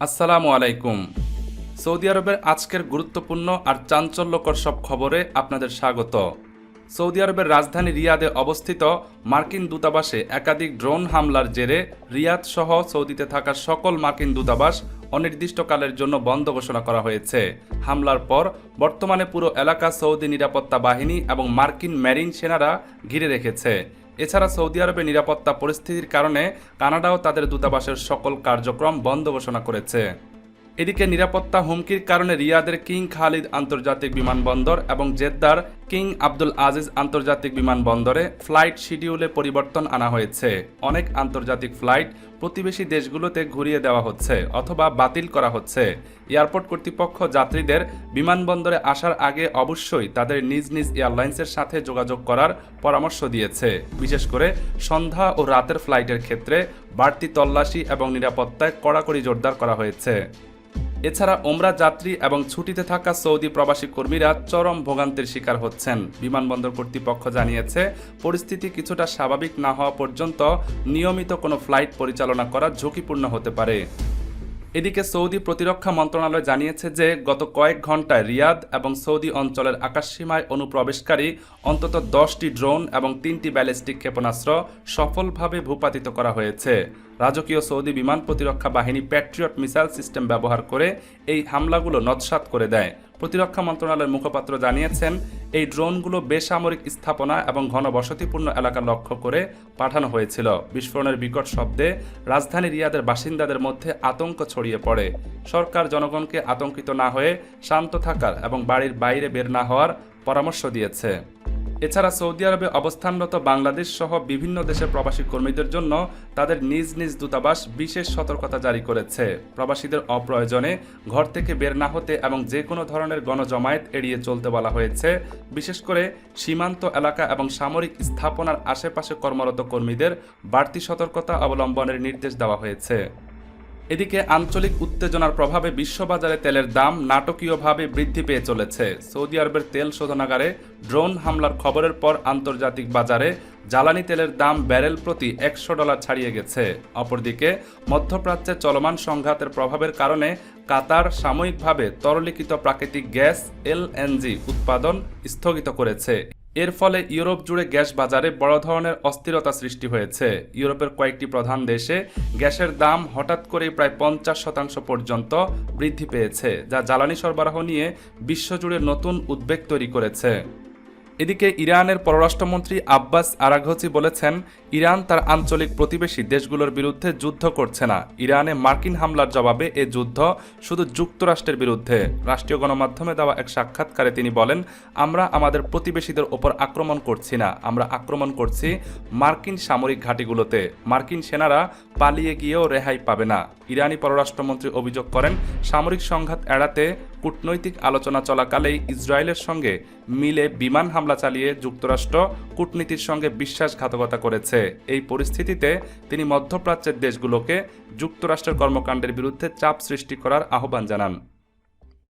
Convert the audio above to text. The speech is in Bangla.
আসসালামু আলাইকুম। সৌদি আরবের আজকের গুরুত্বপূর্ণ আর চাঞ্চল্যকর সব খবরে আপনাদের স্বাগত। সৌদি আরবের রাজধানী রিয়াদে অবস্থিত মার্কিন দূতাবাসে একাধিক ড্রোন হামলার জেরে রিয়াদ সহ সৌদিতে থাকা সকল মার্কিন দূতাবাস অনির্দিষ্টকালের জন্য বন্ধ ঘোষণা করা হয়েছে। হামলার পর বর্তমানে পুরো এলাকা সৌদি নিরাপত্তা বাহিনী এবং মার্কিন মেরিন সেনারা ঘিরে রেখেছে। এছাড়া সৌদি আরবের নিরাপত্তা পরিস্থিতির কারণে কানাডাও তাদের দূতাবাসের সকল কার্যক্রম বন্ধ ঘোষণা করেছে। এদিকে নিরাপত্তা হুমকির কারণে রিয়াদের কিং খালিদ আন্তর্জাতিক বিমানবন্দর এবং জেদ্দার কিং আব্দুল আজিজ আন্তর্জাতিক বিমানবন্দরে ফ্লাইট শিডিউলে পরিবর্তন আনা হয়েছে। অনেক আন্তর্জাতিক ফ্লাইট প্রতিবেশী দেশগুলোতে ঘুরিয়ে দেওয়া হচ্ছে অথবা বাতিল করা হচ্ছে। এয়ারপোর্ট কর্তৃপক্ষ যাত্রীদের বিমানবন্দরে আসার আগে অবশ্যই তাদের নিজ নিজ এয়ারলাইন্সের সাথে যোগাযোগ করার পরামর্শ দিয়েছে। বিশেষ করে সন্ধ্যা ও রাতের ফ্লাইটের ক্ষেত্রে বাড়তি তল্লাশি এবং নিরাপত্তায় কড়াকড়ি জোরদার করা হয়েছে। এছাড়া ওমরা যাত্রী এবং ছুটিতে থাকা সৌদি প্রবাসী কর্মীরা চরম ভোগান্তির শিকার হচ্ছেন। বিমানবন্দর কর্তৃপক্ষ জানিয়েছে, পরিস্থিতি কিছুটা স্বাভাবিক না হওয়া পর্যন্ত নিয়মিত কোনো ফ্লাইট পরিচালনা করা ঝুঁকিপূর্ণ হতে পারে। এদিকে সৌদি প্রতিরক্ষা মন্ত্রণালয় জানিয়েছে যে গত কয়েক ঘন্টায় রিয়াদ এবং সৌদি অঞ্চলের আকাশসীমায় অনুপ্রবেশকারী অন্তত 10টি ড্রোন এবং 3টি ব্যালিস্টিক ক্ষেপণাস্ত্র সফলভাবে ভূপাতিত করা হয়েছে। রাজকীয় সৌদি বিমান প্রতিরক্ষা বাহিনী প্যাট্রিয়ট মিসাইল সিস্টেম ব্যবহার করে এই হামলাগুলো নস্যাৎ করে দেয়। প্রতিরক্ষা মন্ত্রণালয়ের মুখপাত্র জানিয়েছেন, এই ড্রোনগুলো বেসামরিক স্থাপনা এবং ঘনবসতিপূর্ণ এলাকা লক্ষ্য করে পাঠানো হয়েছিল। বিস্ফোরণের বিকট শব্দে রাজধানী রিয়াদের বাসিন্দাদের মধ্যে আতঙ্ক ছড়িয়ে পড়ে। সরকার জনগণকে আতঙ্কিত না হয়ে শান্ত থাকার এবং বাড়ির বাইরে বের না হওয়ার পরামর্শ দিয়েছে। এছাড়া সৌদি আরবে অবস্থানরত বাংলাদেশ সহ বিভিন্ন দেশের প্রবাসী কর্মীদের জন্য তাদের নিজ নিজ দূতাবাস বিশেষ সতর্কতা জারি করেছে। প্রবাসীদের অপ্রয়োজনে ঘর থেকে বের না হতে এবং যে কোনো ধরনের গণজমায়েত এড়িয়ে চলতে বলা হয়েছে। বিশেষ করে সীমান্ত এলাকা এবং সামরিক স্থাপনার আশেপাশে কর্মরত কর্মীদের বাড়তি সতর্কতা অবলম্বনের নির্দেশ দেওয়া হয়েছে। এদিকে আঞ্চলিক উত্তেজনার প্রভাবে বিশ্ববাজারে তেলের দাম নাটকীয়ভাবে বৃদ্ধি পেয়ে চলেছে। সৌদি আরবের তেল শোধনাগারে ড্রোন হামলার খবরের পর আন্তর্জাতিক বাজারে জ্বালানি তেলের দাম ব্যারেল প্রতি $100 ছাড়িয়ে গেছে। অপরদিকে মধ্যপ্রাচ্যে চলমান সংঘাতের প্রভাবের কারণে কাতার সাময়িকভাবে তরলীকৃত প্রাকৃতিক গ্যাস এলএনজি উৎপাদন স্থগিত করেছে। এর ফলে ইউরোপ জুড়ে গ্যাস বাজারে বড় ধরনের অস্থিরতা সৃষ্টি হয়েছে। ইউরোপের কয়েকটি প্রধান দেশে গ্যাসের দাম হঠাৎ করেই প্রায় 50% পর্যন্ত বৃদ্ধি পেয়েছে, যা জ্বালানি সরবরাহ নিয়ে বিশ্বজুড়ে নতুন উদ্বেগ তৈরি করেছে। এদিকে ইরানের পররাষ্ট্রমন্ত্রী আব্বাস আরাঘচি বলেছেন, ইরান তার আঞ্চলিক প্রতিবেশী দেশগুলোর বিরুদ্ধে যুদ্ধ করছে না। ইরানে মার্কিন হামলার জবাবে এ যুদ্ধ শুধু যুক্তরাষ্ট্রের বিরুদ্ধে। রাষ্ট্রীয় গণমাধ্যমে দেওয়া এক সাক্ষাৎকারে তিনি বলেন, আমরা আমাদের প্রতিবেশীদের ওপর আক্রমণ করছি না, আমরা আক্রমণ করছি মার্কিন সামরিক ঘাঁটিগুলোতে। মার্কিন সেনারা পালিয়ে গিয়েও রেহাই পাবে না। ইরানি পররাষ্ট্রমন্ত্রী অভিযোগ করেন, সামরিক সংঘাত এড়াতে কূটনৈতিক আলোচনা চলাকালেই ইসরায়েলের সঙ্গে মিলে বিমান হামলা চালিয়ে যুক্তরাষ্ট্র কূটনীতির সঙ্গে বিশ্বাসঘাতকতা করেছে। এই পরিস্থিতিতে তিনি মধ্যপ্রাচ্যের দেশগুলোকে যুক্তরাষ্ট্রের কর্মকাণ্ডের বিরুদ্ধে চাপ সৃষ্টি করার আহ্বান জানান।